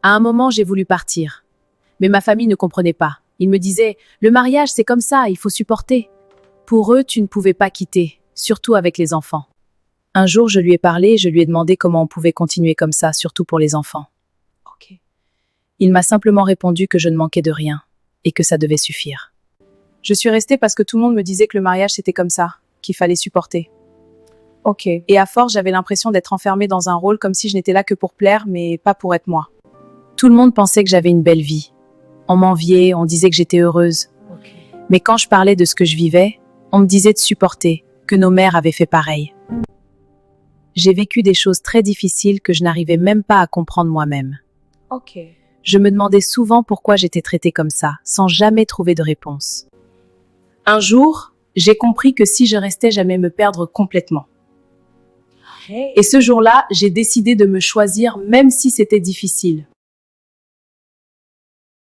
À un moment, j'ai voulu partir. Mais ma famille ne comprenait pas. Ils me disaient, le mariage, c'est comme ça, il faut supporter. Pour eux, tu ne pouvais pas quitter, surtout avec les enfants. Un jour, je lui ai parlé, je lui ai demandé comment on pouvait continuer comme ça, surtout pour les enfants. Ok. Il m'a simplement répondu que je ne manquais de rien et que ça devait suffire. Je suis restée parce que tout le monde me disait que le mariage c'était comme ça, qu'il fallait supporter. Ok. Et à force, j'avais l'impression d'être enfermée dans un rôle comme si je n'étais là que pour plaire, mais pas pour être moi. Tout le monde pensait que j'avais une belle vie. On m'enviait, on disait que j'étais heureuse. Ok. Mais quand je parlais de ce que je vivais, on me disait de supporter, que nos mères avaient fait pareil. J'ai vécu des choses très difficiles que je n'arrivais même pas à comprendre moi-même. Ok. Je me demandais souvent pourquoi j'étais traitée comme ça, sans jamais trouver de réponse. Un jour, j'ai compris que si je restais, j'allais me perdre complètement. Et ce jour-là, j'ai décidé de me choisir même si c'était difficile.